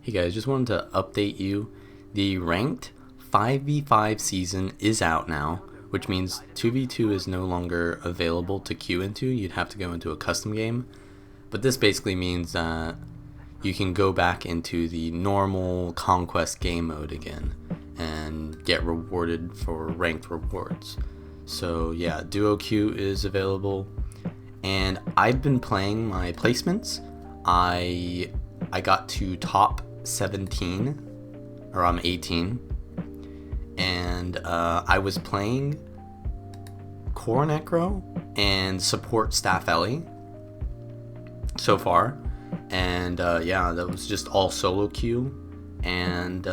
Hey guys, just wanted to update you. The ranked 5v5 season is out now, which means 2v2 is no longer available to queue into. You'd have to go into a custom game. But this basically means that you can go back into the normal conquest game mode again and get rewarded for ranked rewards. So yeah, duo queue is available, and I've been playing my placements. I got to top 17, or I'm 18, and I was playing core Necro and support staff Ellie so far, and yeah, that was just all solo queue. And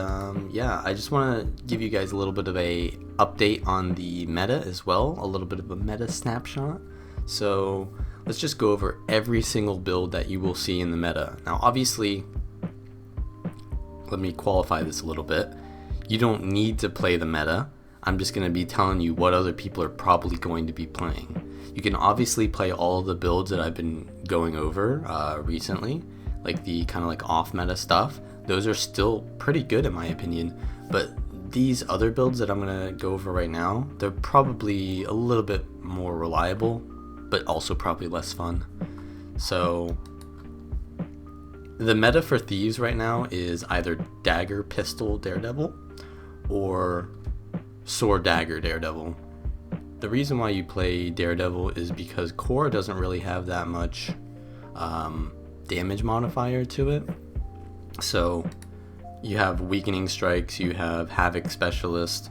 yeah, I just want to give you guys a little bit of a update on the meta as well, a little bit of a meta snapshot. So let's just go over every single build that you will see in the meta. Now obviously, let me qualify this a little bit. You don't need to play the meta. I'm just going to be telling you what other people are probably going to be playing. You can obviously play all of the builds that I've been going over recently, like the kind of like off meta stuff. Those are still pretty good in my opinion, but these other builds that I'm going to go over right now, they're probably a little bit more reliable, but also probably less fun. So the meta for thieves right now is either Dagger, Pistol, Daredevil, or Sword, Dagger, Daredevil. The reason why you play Daredevil is because core doesn't really have that much damage modifier to it. So you have weakening strikes, you have havoc specialist,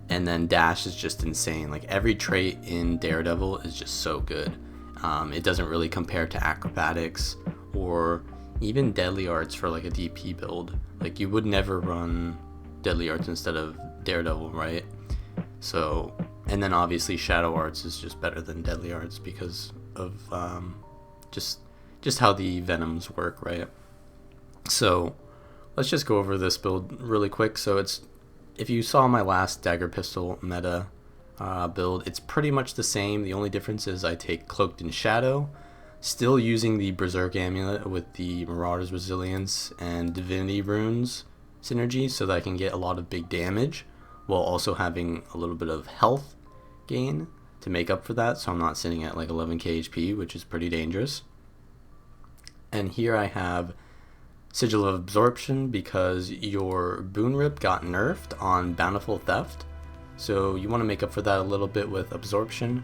and then dash is just insane. Like every trait in Daredevil is just so good. It doesn't really compare to acrobatics or even deadly arts for like a DP build. Like you would never run deadly arts instead of Daredevil, right? So, and then obviously shadow arts is just better than deadly arts because of just how the venoms work, right? So let's just go over this build really quick. So it's, if you saw my last dagger pistol meta build, it's pretty much the same. The only difference is I take Cloaked in Shadow, still using the Berserk Amulet with the Marauder's Resilience and Divinity Runes synergy so that I can get a lot of big damage while also having a little bit of health gain to make up for that, so I'm not sitting at like 11k HP, which is pretty dangerous. And here I have Sigil of Absorption because your Boon Rip got nerfed on Bountiful Theft, so you want to make up for that a little bit with Absorption.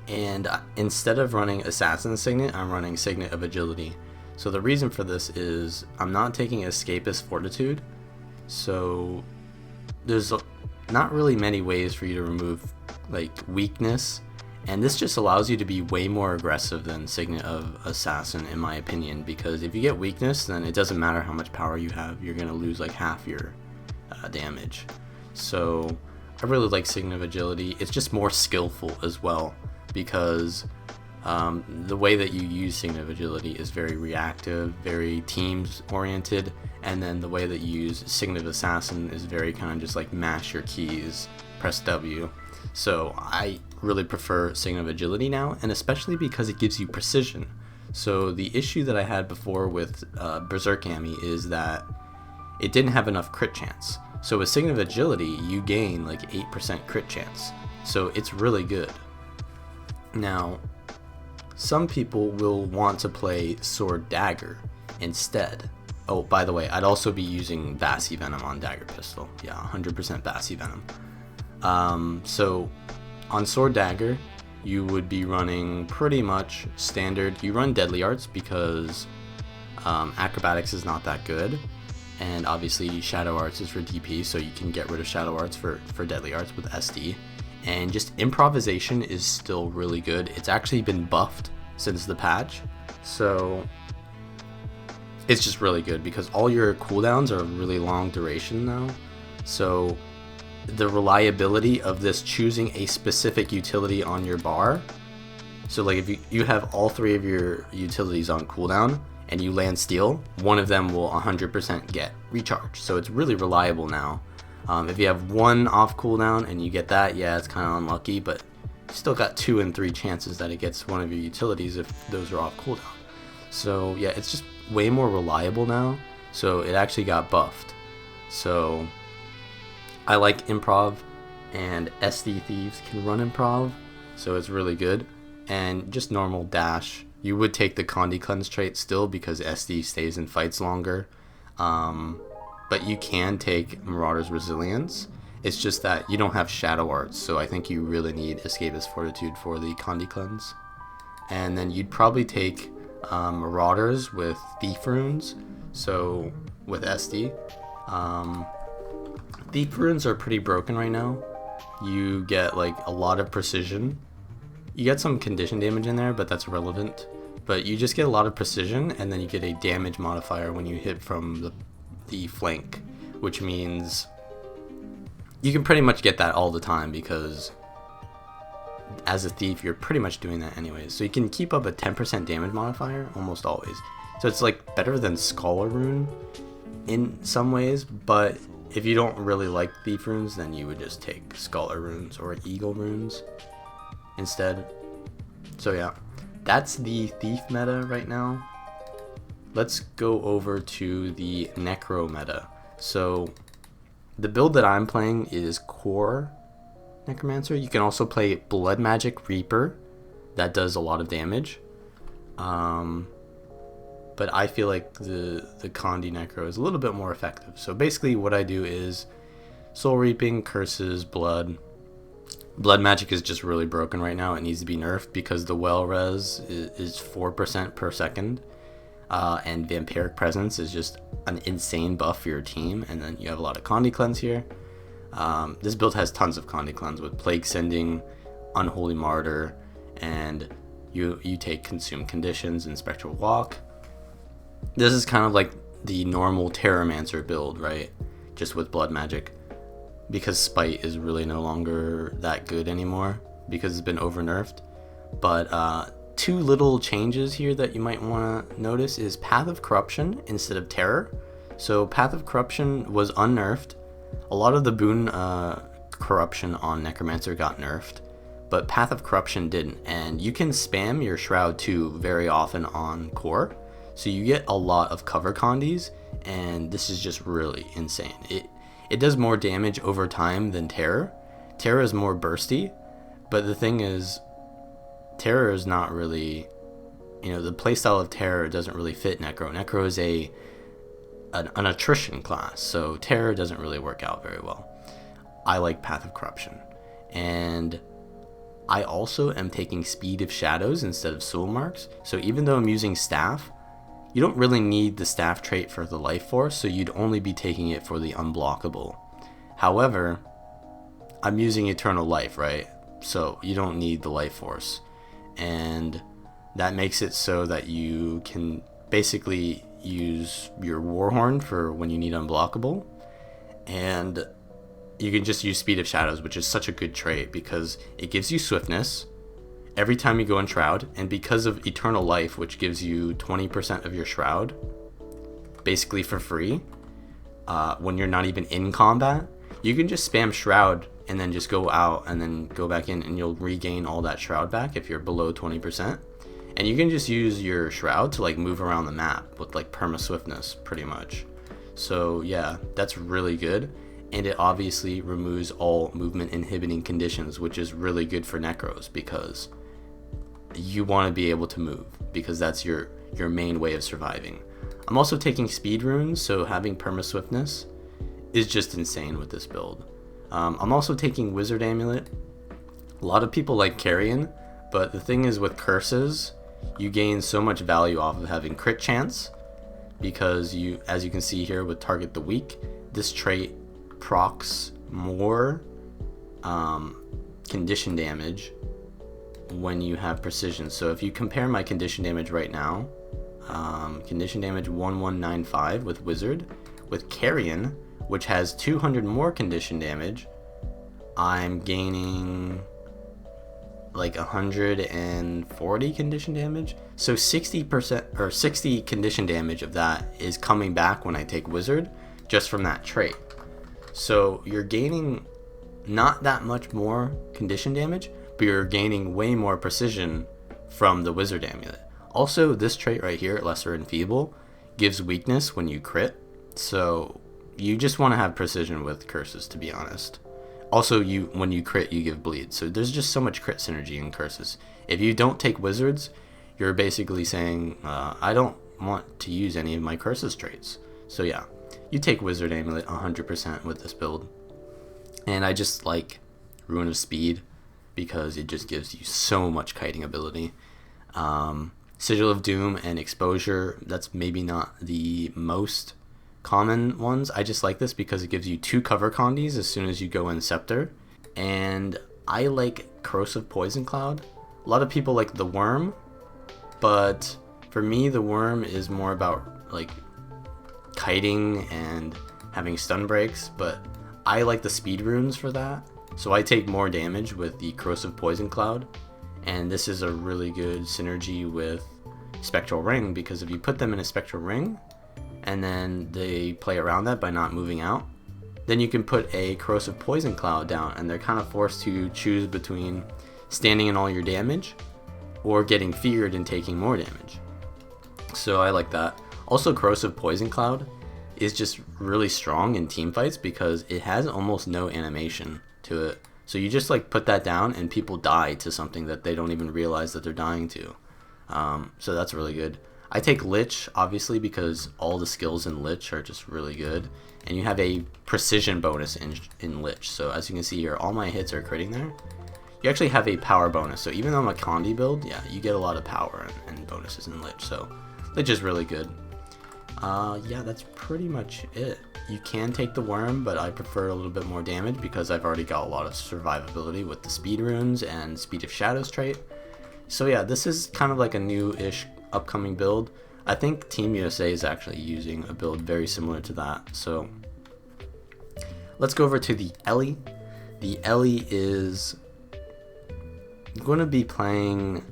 And instead of running Assassin Signet, I'm running Signet of Agility. So the reason for this is I'm not taking Escapist Fortitude, so there's not really many ways for you to remove like weakness, and this just allows you to be way more aggressive than Signet of Assassin in my opinion, because if you get weakness, then it doesn't matter how much power you have, you're going to lose like half your damage. So I really like Signet of Agility. It's just more skillful as well, because the way that you use Signet of Agility is very reactive, very teams oriented, and then the way that you use Signet of Assassin is very kind of just like mash your keys, press W. So I really prefer Signet of Agility now, and especially because it gives you precision. So the issue that I had before with Berserk Ami is that it didn't have enough crit chance. So with Signet of Agility, you gain like 8% crit chance. So it's really good. Now, some people will want to play Sword Dagger instead. Oh, by the way, I'd also be using Bassy Venom on Dagger Pistol. Yeah, 100% Bassy Venom. So on Sword Dagger, you would be running pretty much standard. You run Deadly Arts because Acrobatics is not that good. And obviously Shadow Arts is for DP, so you can get rid of Shadow Arts for Deadly Arts with SD. And just Improvisation is still really good. It's actually been buffed since the patch, so it's just really good because all your cooldowns are really long duration now. So the reliability of this choosing a specific utility on your bar, so like if you have all three of your utilities on cooldown and you land steel, one of them will 100% get recharge. So it's really reliable now. If you have one off cooldown and you get that, yeah, it's kind of unlucky, but you still got 2 and 3 chances that it gets one of your utilities if those are off cooldown. So yeah, it's just way more reliable now. so it actually got buffed. So I like improv, and SD thieves can run improv, so it's really good. And just normal dash, you would take the Condi Cleanse trait still because SD stays in fights longer, but you can take Marauder's Resilience. It's just that you don't have Shadow Arts, so I think you really need Escapist Fortitude for the Condi Cleanse. And then you'd probably take Marauders with Thief Runes, so with SD. Thief Runes are pretty broken right now. You get like a lot of precision. You get some condition damage in there, but that's irrelevant. But you just get a lot of precision, and then you get a damage modifier when you hit from the flank, which means you can pretty much get that all the time because as a thief you're pretty much doing that anyways. So you can keep up a 10% damage modifier almost always. So it's like better than Scholar Rune in some ways, but if you don't really like Thief Runes, then you would just take Scholar Runes or Eagle Runes instead. So yeah, that's the Thief meta right now. Let's go over to the Necro meta. So the build that I'm playing is Core Necromancer. You can also play Blood Magic Reaper. That does a lot of damage. But I feel like the Condi Necro is a little bit more effective. So basically what I do is Soul Reaping, Curses, Blood. Blood Magic is just really broken right now. It needs to be nerfed because the well res is 4% per second. And Vampiric Presence is just an insane buff for your team. And then you have a lot of Condi Cleanse here. This build has tons of Condi Cleanse with Plague Sending, Unholy Martyr, and you take Consume Conditions and Spectral Walk. This is kind of like the normal Terramancer build, right? Just with Blood Magic. Because Spite is really no longer that good anymore because it's been over-nerfed. But two little changes here that you might want to notice is Path of Corruption instead of Terror. So Path of Corruption was unnerfed. A lot of the boon corruption on Necromancer got nerfed, but Path of Corruption didn't. And you can spam your Shroud 2 very often on Core. So you get a lot of cover condis, and this is just really insane. It does more damage over time than Terror. Terror is more bursty, but the thing is, Terror is not really, the playstyle of Terror doesn't really fit Necro. Necro is an attrition class, so Terror doesn't really work out very well. I like Path of Corruption. And I also am taking Speed of Shadows instead of Soul Marks, so even though I'm using Staff, you don't really need the Staff trait for the Life Force, so you'd only be taking it for the Unblockable. However, I'm using Eternal Life, right? So you don't need the Life Force. And that makes it so that you can basically use your Warhorn for when you need Unblockable. And you can just use Speed of Shadows, which is such a good trait because it gives you Swiftness every time you go in Shroud, and because of Eternal Life, which gives you 20% of your Shroud, basically for free, when you're not even in combat, you can just spam Shroud and then just go out and then go back in, and you'll regain all that Shroud back if you're below 20%. And you can just use your Shroud to like move around the map with like perma swiftness pretty much. So yeah, that's really good. And it obviously removes all movement inhibiting conditions, which is really good for Necros because you want to be able to move because that's your main way of surviving. I'm also taking Speed Runes, so having perma swiftness is just insane with this build. I'm also taking Wizard Amulet. A lot of people like Carrion, but the thing is with Curses, you gain so much value off of having crit chance because you, as you can see here with Target the Weak, this trait procs more condition damage when you have precision. So if you compare my condition damage right now, condition damage 1195 with Wizard, with Carrion, which has 200 more condition damage, I'm gaining like 140 condition damage. So 60% or 60 condition damage of that is coming back when I take Wizard just from that trait. So you're gaining not that much more condition damage, but you're gaining way more precision from the Wizard Amulet. Also, this trait right here, Lesser Enfeeble, gives weakness when you crit, So you just want to have precision with curses, to be honest. Also, when you crit, you give bleed. So there's just so much crit synergy in curses. If you don't take wizards, you're basically saying, I don't want to use any of my curses traits. So yeah, you take Wizard Amulet 100% with this build. And I just like Ruin of Speed because it just gives you so much kiting ability. Sigil of Doom and Exposure, that's maybe not the most common ones. I just like this because it gives you 2 cover condies as soon as you go in Scepter. And I like Corrosive Poison Cloud. A lot of people like the Worm, but for me the Worm is more about like kiting and having stun breaks, but I like the speed runes for that. So I take more damage with the Corrosive Poison Cloud, and this is a really good synergy with Spectral Ring, because if you put them in a Spectral Ring and then they play around that by not moving out, then you can put a Corrosive Poison Cloud down and they're kind of forced to choose between standing in all your damage or getting feared and taking more damage. So I like that. Also, Corrosive Poison Cloud is just really strong in team fights because it has almost no animation to it. So you just like put that down and people die to something that they don't even realize that they're dying to. So that's really good. I take Lich, obviously, because all the skills in Lich are just really good. And you have a precision bonus in Lich. So as you can see here, all my hits are critting there. You actually have a power bonus. So even though I'm a Condi build, yeah, you get a lot of power and bonuses in Lich. So Lich is really good. Yeah, that's pretty much it. You can take the Worm, but I prefer a little bit more damage because I've already got a lot of survivability with the Speed Runes and Speed of Shadows trait. So yeah, this is kind of like a new-ish upcoming build. I think Team USA is actually using a build very similar to that. So let's go over to the Ellie. The Ellie is going to be playing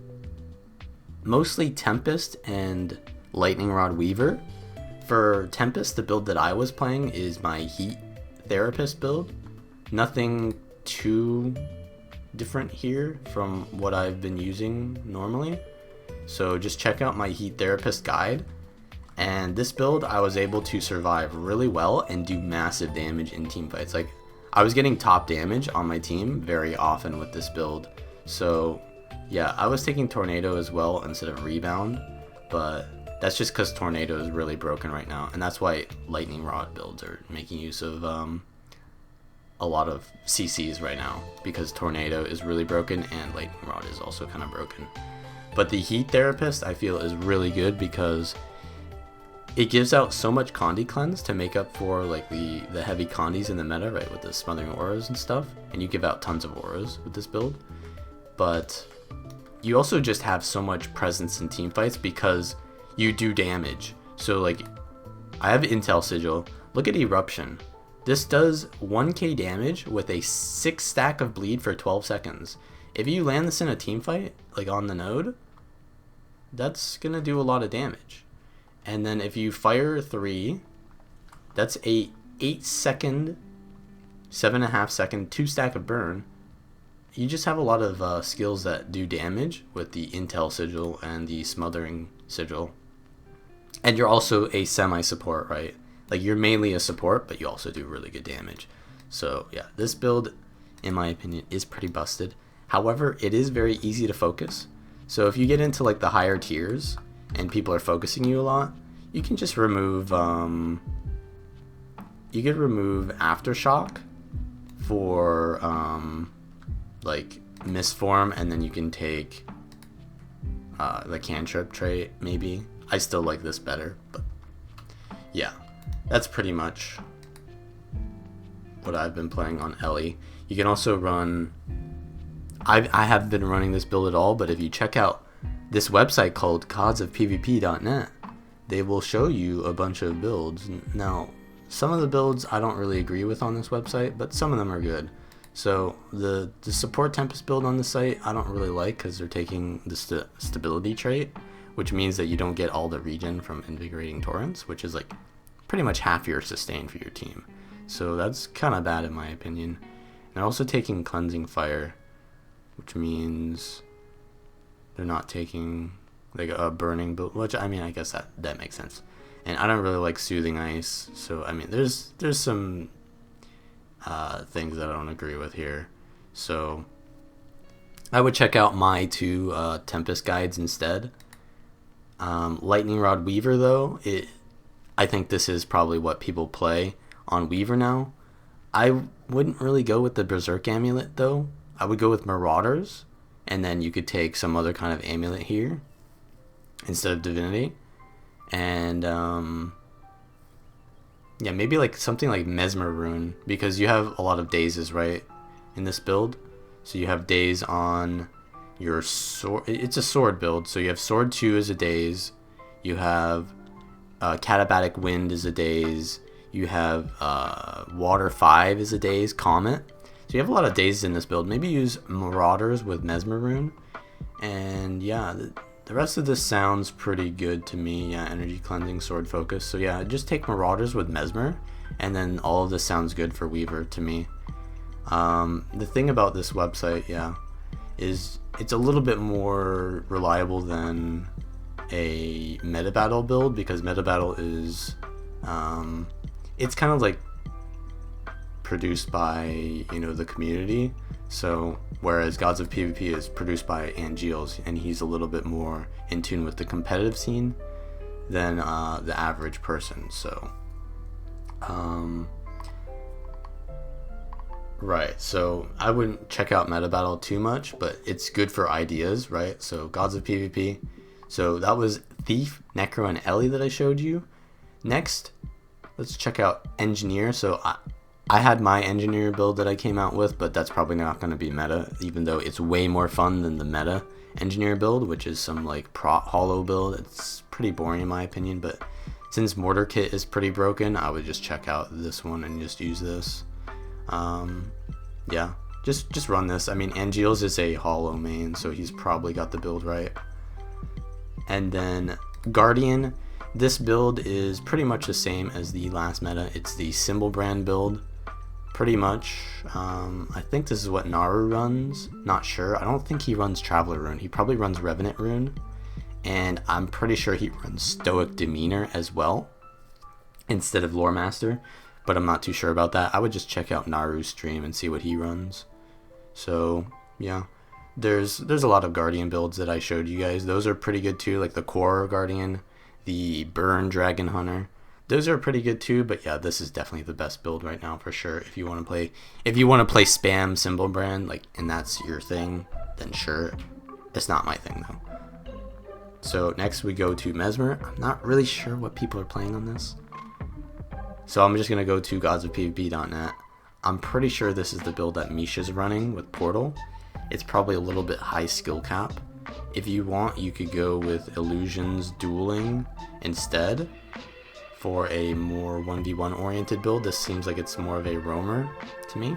mostly Tempest and Lightning Rod Weaver. For Tempest, the build that I was playing is my Heat Therapist build. Nothing too different here from what I've been using normally. So just check out my Heat Therapist guide. And this build, I was able to survive really well and do massive damage in team fights. Like, I was getting top damage on my team very often with this build. So yeah, I was taking Tornado as well instead of Rebound, but that's just because Tornado is really broken right now, and that's why Lightning Rod builds are making use of a lot of CCs right now, because Tornado is really broken and Lightning Rod is also kind of broken. But the Heat Therapist I feel is really good because it gives out so much Condi Cleanse to make up for like the heavy Condis in the meta, right, with the Smothering Auras and stuff, and you give out tons of Auras with this build. But you also just have so much presence in team fights because you do damage. So like, I have Intel Sigil. Look at Eruption. This does 1k damage with a 6 stack of bleed for 12 seconds. If you land this in a team fight, like on the node, that's gonna do a lot of damage. And then if you fire 3, that's a 8 second, 7.5 second, 2 stack of burn. You just have a lot of skills that do damage with the Intel Sigil and the Smothering Sigil. And you're also a semi-support, right? Like, you're mainly a support, but you also do really good damage. So yeah, this build, in my opinion, is pretty busted. However, it is very easy to focus. So if you get into like the higher tiers and people are focusing you a lot, you can just remove, you could remove Aftershock for like Misform, and then you can take the Cantrip trait maybe. I still like this better, but yeah, that's pretty much what I've been playing on Ellie. You can also run, I haven't been running this build at all, but if you check out this website called godsofpvp.net, they will show you a bunch of builds. Now, some of the builds I don't really agree with on this website, but some of them are good. So the support Tempest build on the site I don't really like because they're taking the stability trait, which means that you don't get all the regen from Invigorating Torrents, which is like pretty much half your sustain for your team. So that's kind of bad in my opinion. And they're also taking Cleansing Fire, which means they're not taking like a burning build, which I mean, I guess that makes sense. And I don't really like Soothing Ice, so I mean, there's some things that I don't agree with here. So I would check out my two Tempest guides instead. Lightning Rod Weaver, though, I think this is probably what people play on Weaver now. I wouldn't really go with the Berserk Amulet, though. I would go with Marauders, and then you could take some other kind of amulet here instead of Divinity. And yeah, maybe like something like Mesmer Rune, because you have a lot of dazes, right, in this build. So you have daze on your sword. It's a sword build, so you have Sword 2 as a daze. You have Katabatic Wind as a daze. You have Water 5 as a daze, Comet. So you have a lot of dazes in this build. Maybe use Marauders with Mesmer Rune. And yeah, the rest of this sounds pretty good to me. Yeah, Energy Cleansing, Sword Focus. So yeah, just take Marauders with Mesmer, and then all of this sounds good for Weaver to me. The thing about this website, yeah, is it's a little bit more reliable than a meta battle build, because meta battle is it's kind of like produced by, you know, the community. So whereas Gods of PvP is produced by Angeals, and he's a little bit more in tune with the competitive scene than the average person. So right, so I wouldn't check out meta battle too much, but it's good for ideas, right? So Gods of PvP. So that was Thief, Necro, and Ellie that I showed you. Next, let's check out Engineer. So I had my Engineer build that I came out with, but that's probably not going to be meta, even though it's way more fun than the meta Engineer build, which is some like hollow build. It's pretty boring in my opinion, but since Mortar Kit is pretty broken, I would just check out this one and just use this. Yeah, just run this. I mean, Angeals is a hollow main, so he's probably got the build right. And then Guardian, this build is pretty much the same as the last meta. It's the Symbol Brand build, pretty much. I think this is what Naru runs. Not sure. I don't think he runs Traveler Rune. He probably runs Revenant Rune, and I'm pretty sure he runs Stoic Demeanor as well instead of Lore Master, but I'm not too sure about that. I would just check out Naru's stream and see what he runs. So yeah, there's a lot of Guardian builds that I showed you guys. Those are pretty good too, like the Core Guardian, the Burn Dragon Hunter. Those are pretty good too, but yeah, this is definitely the best build right now for sure. If you want to play spam Symbol Brand, like, and that's your thing, then sure. It's not my thing though. So next we go to Mesmer. I'm not really sure what people are playing on this, so I'm just gonna go to godsofpvp.net. I'm pretty sure this is the build that Misha's running with Portal. It's probably a little bit high skill cap. If you want, you could go with Illusions Dueling instead for a more 1v1 oriented build. This seems like it's more of a roamer to me.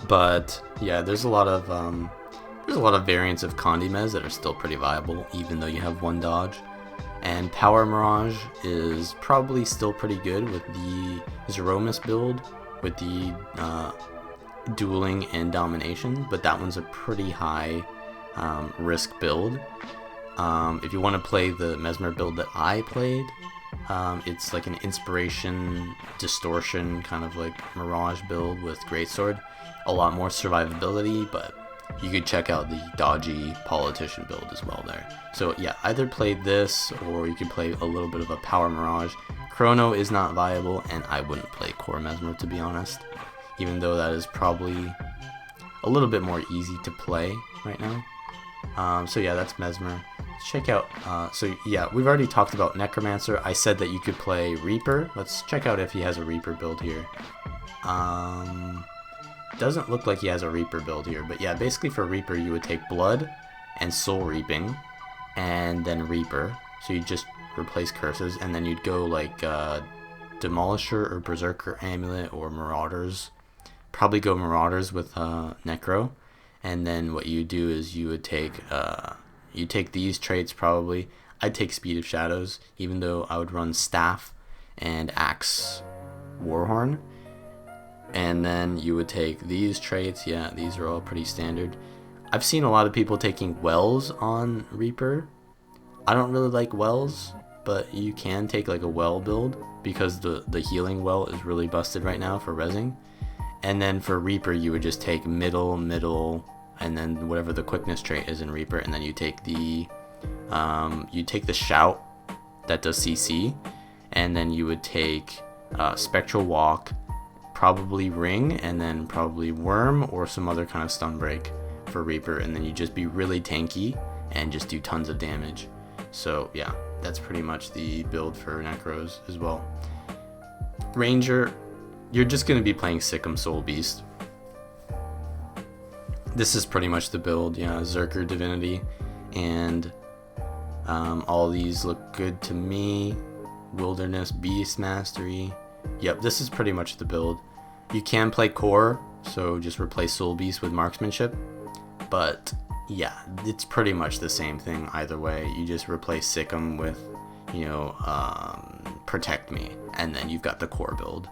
But yeah, there's a lot of variants of Condimez that are still pretty viable, even though you have one dodge. And Power Mirage is probably still pretty good with the Zeromus build, with the dueling and domination, but that one's a pretty high risk build. If you want to play the Mesmer build that I played, it's like an inspiration distortion kind of like Mirage build with Greatsword. A lot more survivability, but you could check out the dodgy politician build as well there. So yeah, either play this or you could play a little bit of a Power Mirage. Chrono is not viable, and I wouldn't play Core Mesmer to be honest, even though that is probably a little bit more easy to play right now. So yeah, that's Mesmer. Let's check out, so yeah, we've already talked about Necromancer. I said that you could play Reaper. Let's check out if he has a Reaper build here. Doesn't look like he has a Reaper build here, but yeah, basically for Reaper you would take Blood and Soul Reaping and then Reaper. So you just replace curses, and then you'd go like Demolisher or Berserker Amulet or Marauders. Probably go Marauders with Necro, and then what you do is you would take these traits probably. I'd take Speed of Shadows, even though I would run Staff and Axe Warhorn. And then you would take these traits. Yeah, these are all pretty standard. I've seen a lot of people taking Wells on Reaper. I don't really like Wells. but you can take like a well build because the healing well is really busted right now for rezzing. And then for Reaper, you would just take middle, and then whatever the quickness trait is in Reaper, and then you take the shout that does CC, and then you would take Spectral Walk, probably Ring, and then probably Worm or some other kind of stun break for Reaper, and then you just be really tanky and just do tons of damage. So yeah, that's pretty much the build for Necros as well. Ranger, you're just going to be playing Sikkim Soul Beast. This is pretty much the build, yeah, Zerker Divinity, and all these look good to me. Wilderness, Beast Mastery. Yep, this is pretty much the build. You can play Core, so just replace Soul Beast with Marksmanship, but yeah, it's pretty much the same thing either way. You just replace Sikkim with, you know, Protect Me, and then you've got the Core build.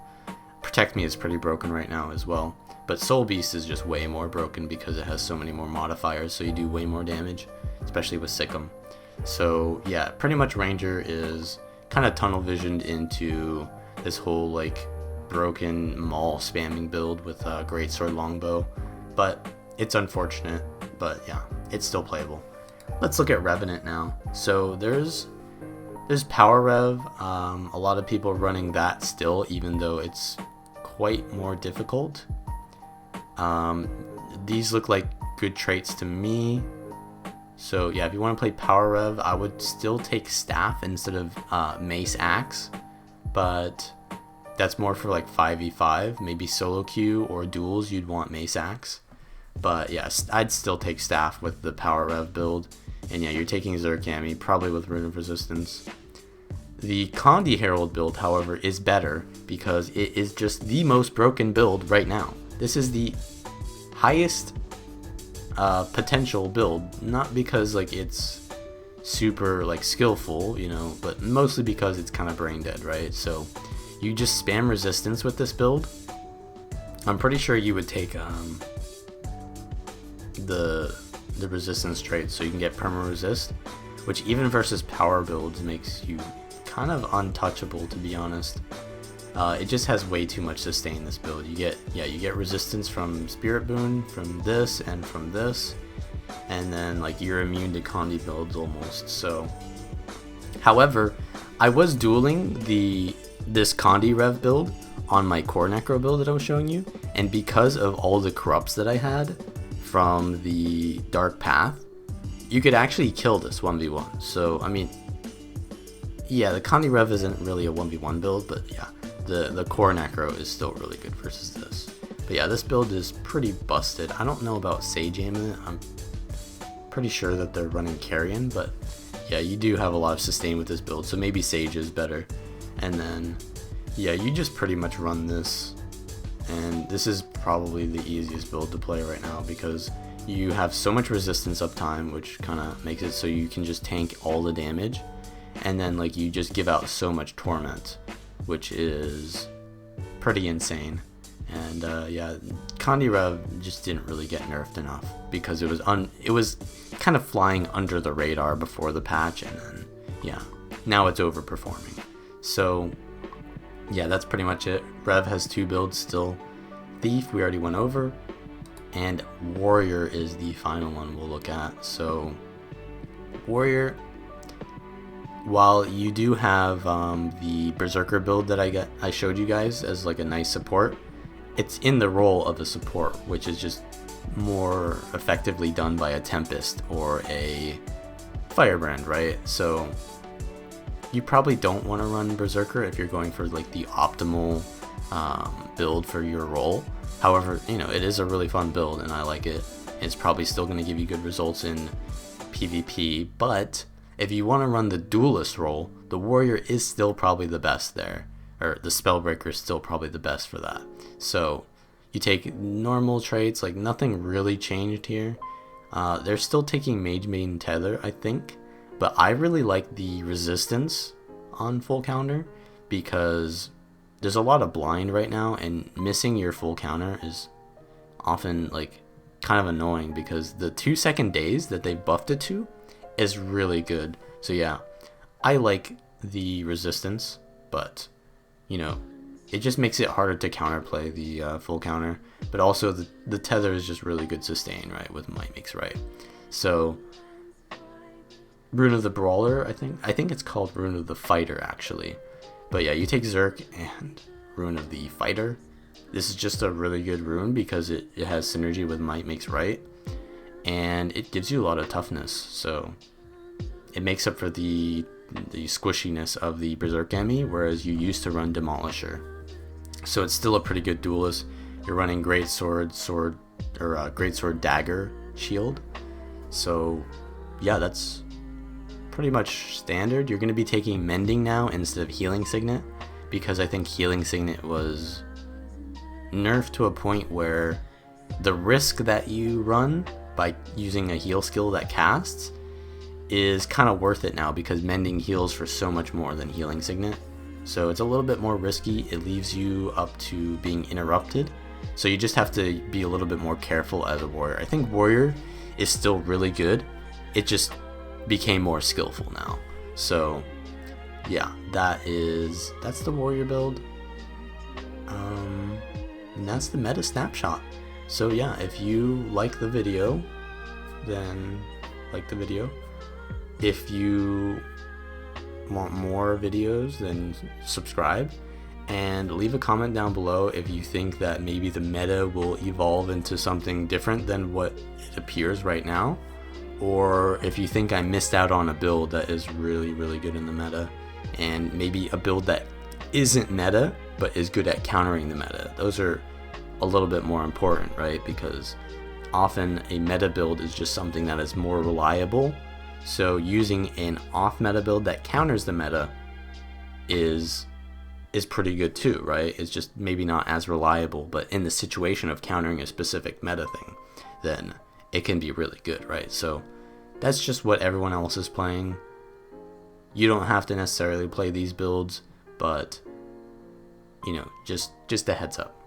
Protect Me is pretty broken right now as well, but Soul Beast is just way more broken because it has so many more modifiers, so you do way more damage, especially with Sikkim. So yeah, pretty much Ranger is kind of tunnel visioned into this whole like broken maul spamming build with a Greatsword Longbow, but it's unfortunate, but yeah, it's still playable. Let's look at Revenant now. So there's Power Rev, a lot of people running that still, even though it's quite more difficult. These look like good traits to me. So yeah, if you want to play Power Rev, I would still take Staff instead of Mace Axe, but that's more for like 5v5, maybe solo queue or duels you'd want Mace Axe. But yes, I'd still take Staff with the Power Rev build, and yeah, you're taking Zerkami, probably with Rune of Resistance. The Condi Herald build, however, is better because it is just the most broken build right now. This is the highest potential build, not because like it's super like skillful, you know, but mostly because it's kind of brain dead, right? So you just spam resistance with this build. I'm pretty sure you would take the resistance trait, so you can get perma resist, which even versus power builds makes you kind of untouchable, to be honest. It just has way too much sustain, this build. You get resistance from Spirit Boon, from this, and from this, and then like you're immune to Condi builds almost. So, however, I was dueling this Condi Rev build on my core Necro build that I was showing you, and because of all the corrupts that I had from the Dark Path, you could actually kill this 1v1. So I mean, yeah, the Condi Rev isn't really a 1v1 build, but yeah, the core Necro is still really good versus this. But yeah, this build is pretty busted. I don't know about Sage Amulet. I'm pretty sure that they're running Carrion, but yeah, you do have a lot of sustain with this build, so maybe Sage is better. And then yeah, you just pretty much run this, and this is probably the easiest build to play right now because you have so much resistance uptime, which kind of makes it so you can just tank all the damage, and then like you just give out so much torment, which is pretty insane. And yeah, Condi Rev just didn't really get nerfed enough because it was kind of flying under the radar before the patch, and then yeah, now it's overperforming. So yeah, that's pretty much it. Rev has two builds still. Thief we already went over, and Warrior is the final one we'll look at. So Warrior, while you do have the Berserker build that I showed you guys as like a nice support, it's in the role of a support, which is just more effectively done by a Tempest or a Firebrand, right? So you probably don't want to run Berserker if you're going for like the optimal build for your role. However, you know, it is a really fun build and I like it. It's probably still going to give you good results in PvP, but if you want to run the Duelist role, the Warrior is still probably the best there, or the Spellbreaker is still probably the best for that. So you take normal traits, like nothing really changed here. They're still taking Mage Maiden Tether, I think, but I really like the resistance on full counter because there's a lot of blind right now, and missing your full counter is often like kind of annoying because the 2-second daze that they buffed it to is really good. So yeah, I like the resistance, but you know, it just makes it harder to counterplay the full counter. But also the tether is just really good sustain, right, with Might Makes Right. So Rune of the Brawler, I think it's called Rune of the Fighter actually. But yeah, you take Zerk and Rune of the Fighter. This is just a really good rune because it has synergy with Might Makes Right, and it gives you a lot of toughness, so it makes up for the squishiness of the Berserk enemy, whereas you used to run Demolisher. So it's still a pretty good duelist. You're running Greatsword, Dagger, Shield. So yeah, that's pretty much standard. You're going to be taking Mending now instead of Healing Signet, because I think Healing Signet was nerfed to a point where the risk that you run by using a heal skill that casts is kind of worth it now, because Mending heals for so much more than Healing Signet. So it's a little bit more risky. It leaves you up to being interrupted. So you just have to be a little bit more careful as a warrior. I think warrior is still really good. It just became more skillful now. So yeah, that's the warrior build. And that's the meta snapshot. So yeah, if you like the video, then like the video. If you want more videos, then subscribe, and leave a comment down below if you think that maybe the meta will evolve into something different than what it appears right now, or if you think I missed out on a build that is really, really good in the meta, and maybe a build that isn't meta but is good at countering the meta. Those are a little bit more important, right? Because often a meta build is just something that is more reliable. So using an off meta build that counters the meta is pretty good too, right? It's just maybe not as reliable, but in the situation of countering a specific meta thing, then it can be really good, right? So that's just what everyone else is playing. You don't have to necessarily play these builds, but you know, just a heads up.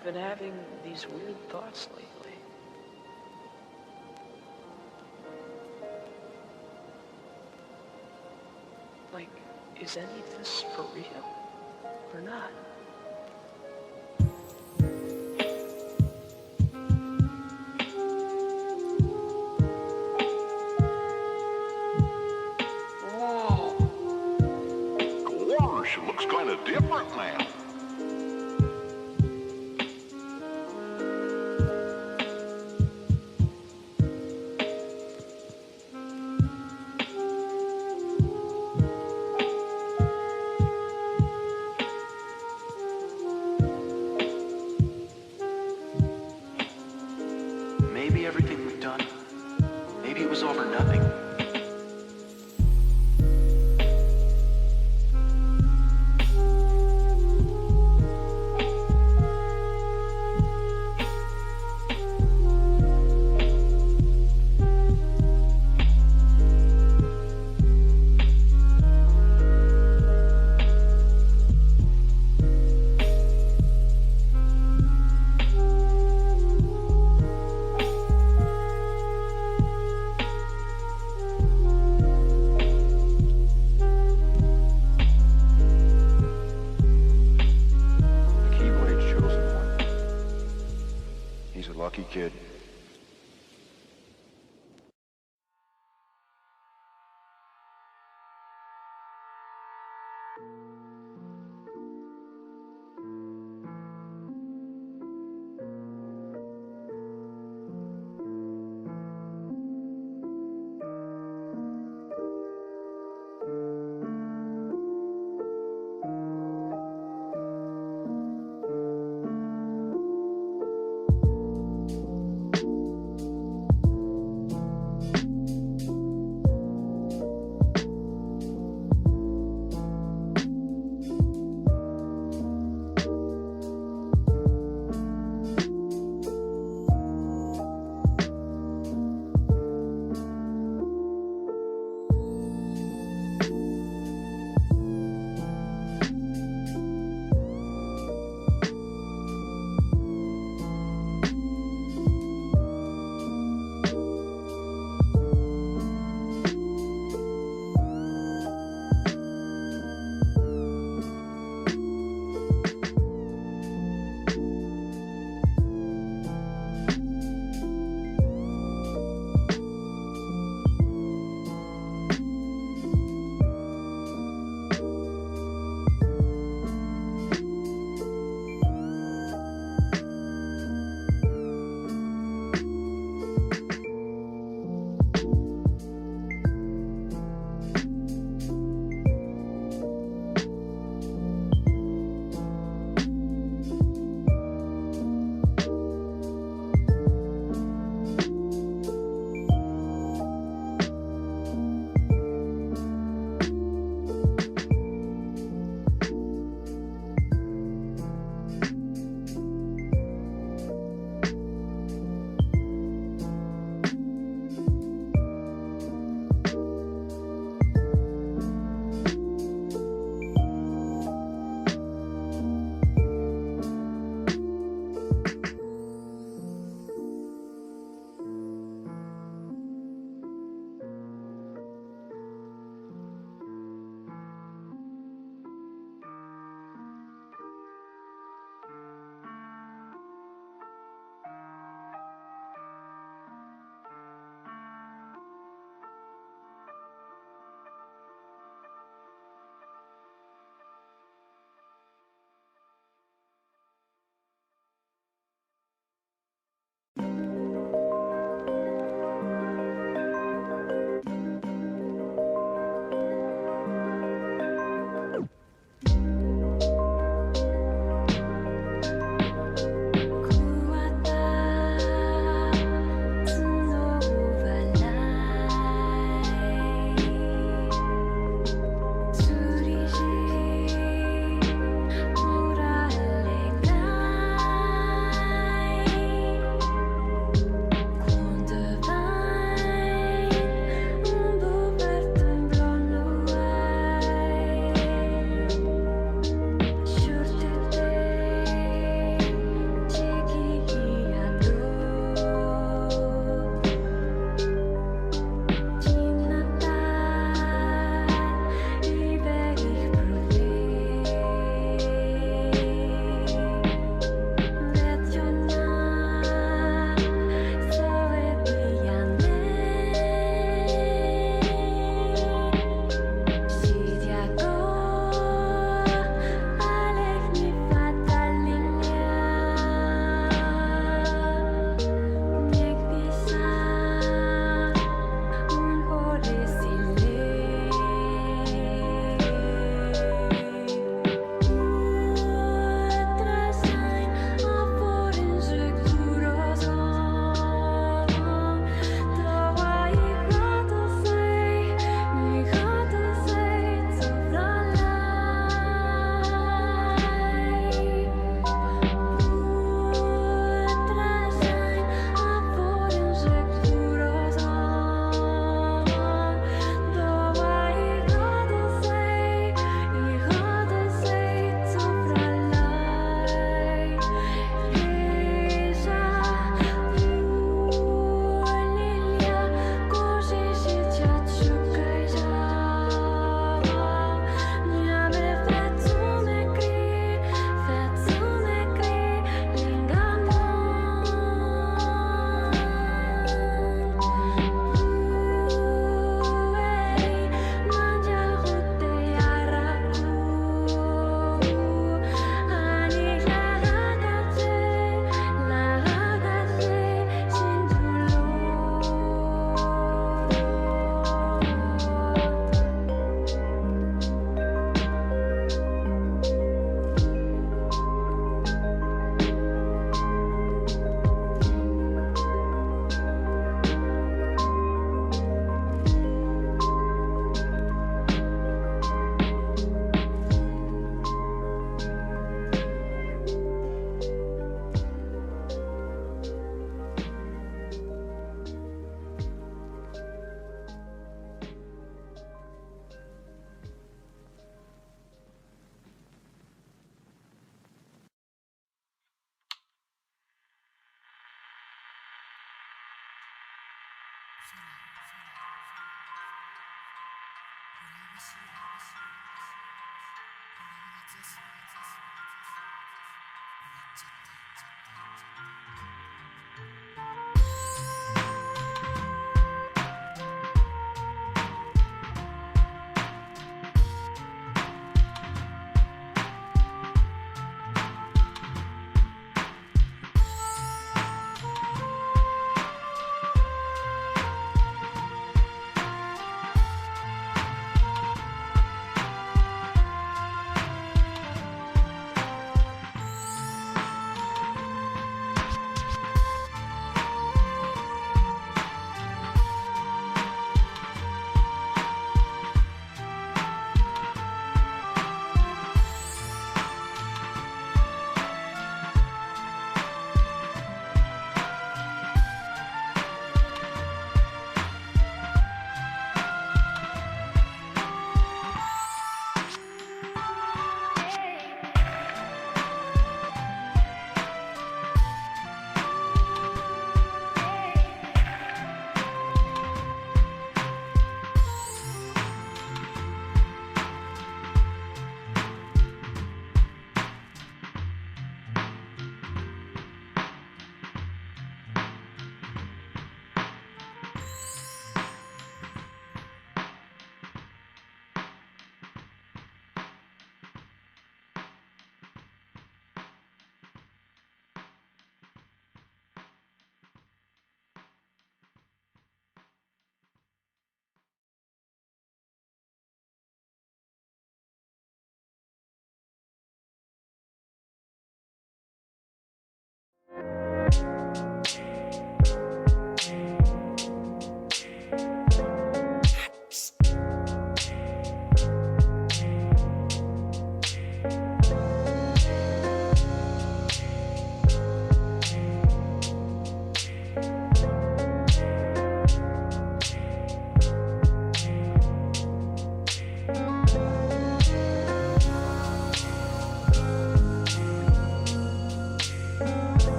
I've been having these weird thoughts lately. Like, is any of this for real? Or not? Whoa! Gosh, it looks kind of different now. Maybe everything we've done, maybe it was all for nothing. Lucky kid.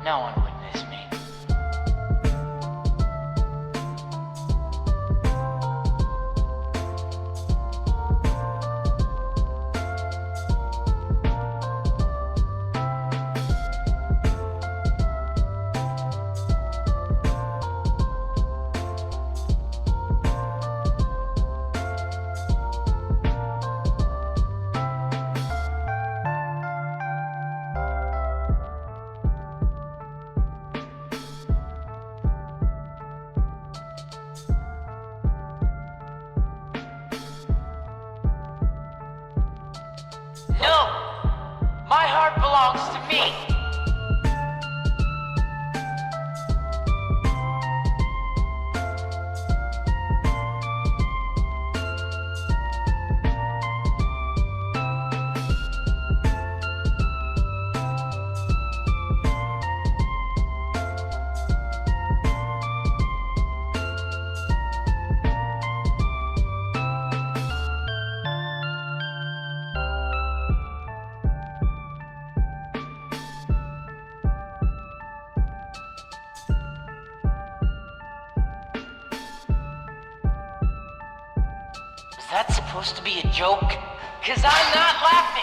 No one would miss me. No! My heart belongs to me! Was that supposed to be a joke? 'Cause I'm not laughing!